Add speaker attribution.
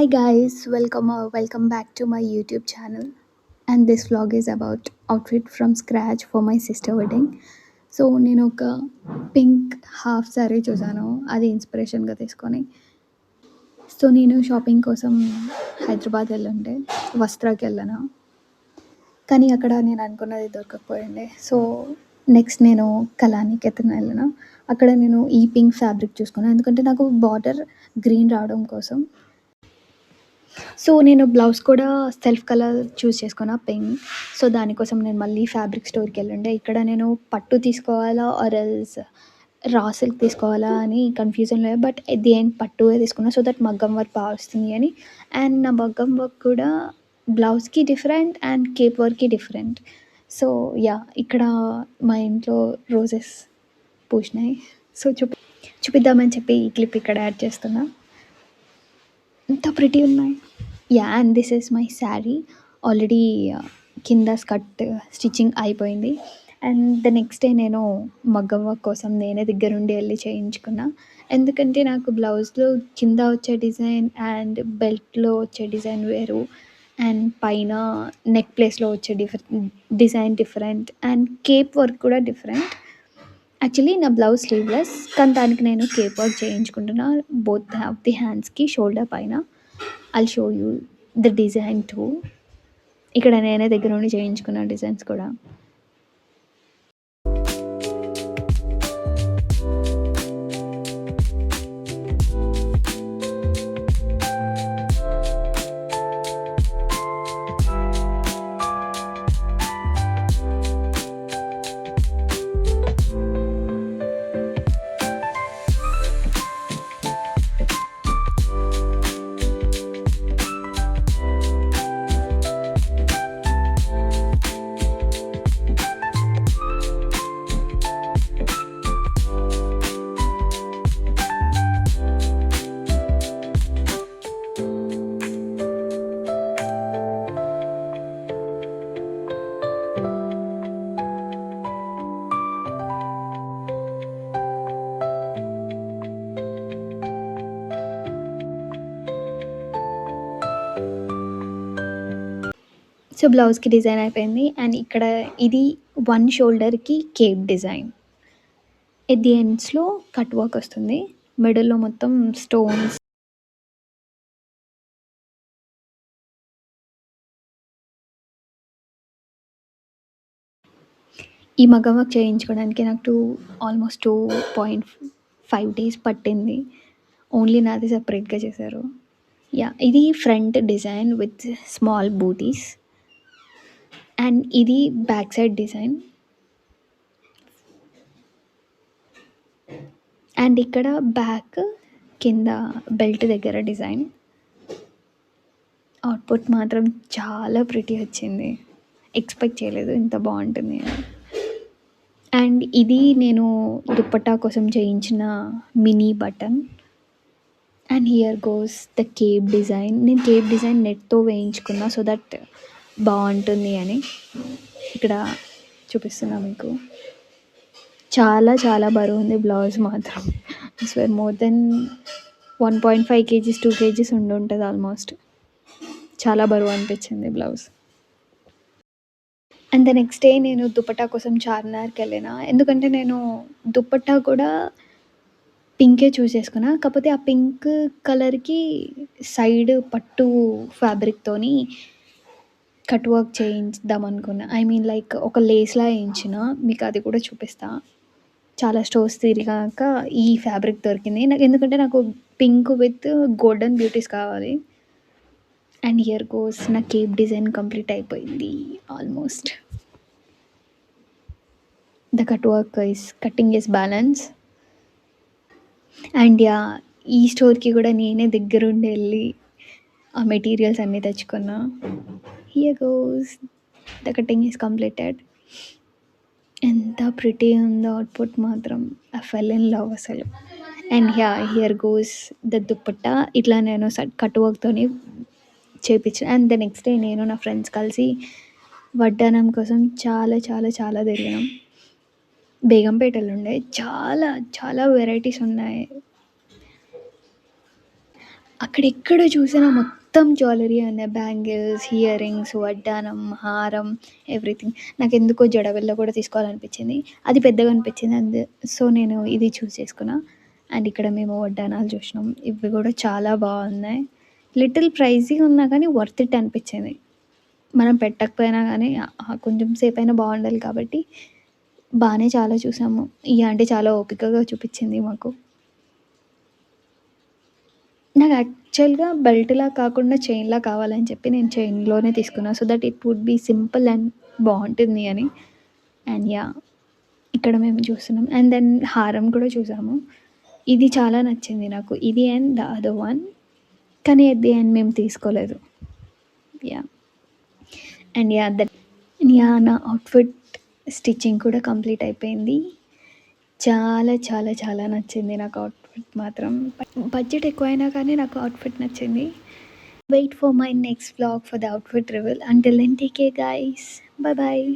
Speaker 1: Hi guys, welcome back to my YouTube channel. And this vlog is about outfit from scratch for my sister wedding. So నేను ఒక pink half sorry చూసాను, అది ఇన్స్పిరేషన్గా తీసుకొని. So నేను shopping కోసం హైదరాబాద్ వెళ్ళుండే, వస్త్రాకి వెళ్ళాను. కానీ అక్కడ నేను అనుకున్నది దొరకకపోయిండే. సో నెక్స్ట్ నేను కళానికేతన్ వెళ్ళాను. అక్కడ నేను ఈ పింక్ ఫ్యాబ్రిక్ చూసుకున్నాను, ఎందుకంటే నాకు బార్డర్ గ్రీన్ రావడం కోసం. సో నేను బ్లౌజ్ కూడా సెల్ఫ్ కలర్ చూస్ చేసుకున్నా, పింక్. సో దానికోసం నేను మళ్ళీ ఫ్యాబ్రిక్ స్టోర్కి వెళ్ళుండే. ఇక్కడ నేను పట్టు తీసుకోవాలా ఆర్ ఎల్స్ రా సిల్క్ తీసుకోవాలా అని కన్ఫ్యూజన్లో, బట్ ఎట్ ది ఎండ్ పట్టువే తీసుకున్నా, సో దట్ మగ్గం వర్క్ బాగా వస్తుంది అని. అండ్ నా మగ్గం వర్క్ కూడా బ్లౌజ్కి డిఫరెంట్ అండ్ కేప్ వర్క్కి డిఫరెంట్. సో యా, ఇక్కడ మా ఇంట్లో రోజెస్ పూసినాయి. సో చూపిద్దామని చెప్పి ఈ క్లిప్ ఇక్కడ యాడ్ చేస్తున్నా. ఎంత ప్రిటీ ఉన్నాయి. Yeah, and this is my sari. Already కింద స్కర్ట్ స్టిచ్చింగ్ అయిపోయింది. అండ్ ద నెక్స్ట్ డే నేను మగ్గం వర్క్ కోసం నేనే దగ్గరుండి వెళ్ళి చేయించుకున్నా, ఎందుకంటే నాకు బ్లౌజ్లో కింద వచ్చే డిజైన్ అండ్ బెల్ట్లో వచ్చే డిజైన్ వేరు, అండ్ పైన నెక్ ప్లేస్లో వచ్చే design different, and cape work కూడా డిఫరెంట్. యాక్చువల్లీ నా బ్లౌజ్ స్లీవ్లెస్, కానీ దానికి నేను కేప్ వర్క్ చేయించుకుంటున్నా బోత్ ఆఫ్ ది హ్యాండ్స్కి, షోల్డర్ పైన. I'll show you the design too. ఇక్కడ నేనే దగ్గర నుండి చేయించుకున్న డిజైన్స్ కూడా. సో బ్లౌజ్కి డిజైన్ అయిపోయింది. అండ్ ఇక్కడ ఇది వన్ షోల్డర్కి కేప్ డిజైన్, ఎట్ ది ఎండ్స్లో కట్ వర్క్ వస్తుంది, మిడిల్లో మొత్తం స్టోన్స్. ఈ మగ్గం వర్క్ చేయించుకోవడానికి నాకు ఆల్మోస్ట్ 2.5 days పట్టింది. ఓన్లీ నాది సపరేట్గా చేశారు. యా, ఇది front design with small booties, and ఇది బ్యాక్ సైడ్ డిజైన్. అండ్ ఇక్కడ బ్యాక్ కింద బెల్ట్ దగ్గర డిజైన్. అవుట్పుట్ మాత్రం చాలా ప్రిటీ వచ్చింది, ఎక్స్పెక్ట్ చేయలేదు ఇంత బాగుంటుంది అని. అండ్ ఇది నేను దుప్పట్టా కోసం చేయించిన mini button. And here goes the Cape design. నేను కేప్ డిజైన్ నెట్తో వేయించుకున్నా, సో దట్ బాగుంటుంది అని. ఇక్కడ చూపిస్తున్నా మీకు. చాలా చాలా బరువు ఉంది బ్లౌజ్ మాత్రం. So more than 1.5 kgs 2 kgs ఉంటుంది ఆల్మోస్ట్. చాలా బరువు అనిపించింది blouse. And the next day నేను దుపట్టా కోసం చార్మినార్కి వెళ్ళిన, ఎందుకంటే నేను దుపట్టా కూడా పింకే చూస్ చేసుకున్నా, కాకపోతే ఆ పింక్ కలర్కి సైడ్ పట్టు ఫ్యాబ్రిక్తోని కట్ వర్క్ చేయించుదాం అనుకున్నా. ఐ మీన్ లైక్ ఒక లేస్లా వేయించిన, మీకు అది కూడా చూపిస్తా. చాలా స్టోర్స్ తిరిగాక ఈ ఫ్యాబ్రిక్ దొరికింది నాకు, ఎందుకంటే నాకు పింక్ విత్ గోల్డెన్ బ్యూటీస్ కావాలి. అండ్ హియర్ గోస్ నా కేప్ డిజైన్ కంప్లీట్ అయిపోయింది almost. The cutting is balance. And yeah, ఈ స్టోర్కి కూడా నేనే దగ్గరుండి వెళ్ళి ఆ మెటీరియల్స్ అన్నీ తెచ్చుకున్నా. Here goes the cutting is completed. ఎంత ప్రిటీ ఉందో అవుట్పుట్ మాత్రం, ఐ ఫెల్ ఇన్ లవ్ అసలు. And here goes the dupatta. ఇట్లా నేను కట్ వర్క్తోని చేయించిన. అండ్ ద నెక్స్ట్ డే నేను నా ఫ్రెండ్స్ కలిసి వడ్డానం కోసం చాలా చాలా చాలా తిరిగినాం. బేగంపేటలో ఉండే చాలా చాలా వెరైటీస్ ఉన్నాయి. అక్కడెక్కడ చూసినా మొత్తం జ్యువెలరీ ఉన్నాయి. బ్యాంగిల్స్, ఇయర్ రింగ్స్, వడ్డానం, హారం, ఎవ్రీథింగ్. నాకెందుకో జడబిళ్ళ కూడా తీసుకోవాలనిపించింది. అది పెద్దగా అనిపించింది. సో నేను ఇది చూస్ చేసుకున్నా. అండ్ ఇక్కడ మేము వడ్డానాలు చూసినాం. ఇవి కూడా చాలా బాగున్నాయి. లిటిల్ ప్రైజీ ఉన్నా కానీ వర్త్ ఇట్ అనిపించింది. మనం పెట్టకపోయినా కానీ కొంచెం సేపైనా బాగుండాలి కాబట్టి బాగానే చాలా చూసాము. ఈ ఆంటీ చాలా ఓపికగా చూపించింది మాకు. నాకు యాక్చువల్‌గా బెల్ట్‌లా కాకుండా చైన్‌లా కావాలని చెప్పి నేను చైన్‌లోనే తీసుకున్నా. So that it would be simple and బావుంటుంది అని. And yeah! ఇక్కడ మేము చూస్తున్నాం. అండ్ దెన్ హారం కూడా చూసాము. ఇది చాలా నచ్చింది నాకు. ఇది అండ్ ద అదర్ వన్. కానీ ఎట్ ది ఎండ్ మేము తీసుకోలేదు. యాహ్! And yeah! నా అవుట్‌ఫిట్ స్టిచ్చింగ్ కూడా కంప్లీట్ అయిపోయింది. చాలా చాలా చాలా నచ్చింది నాకు అవుట్‌ఫిట్ మాత్రం. బడ్జెట్ ఎక్కువైనా కానీ నాకు అవుట్‌ఫిట్ నచ్చింది. Wait for my next vlog for the outfit reveal. Until then, take care, guys. Bye bye.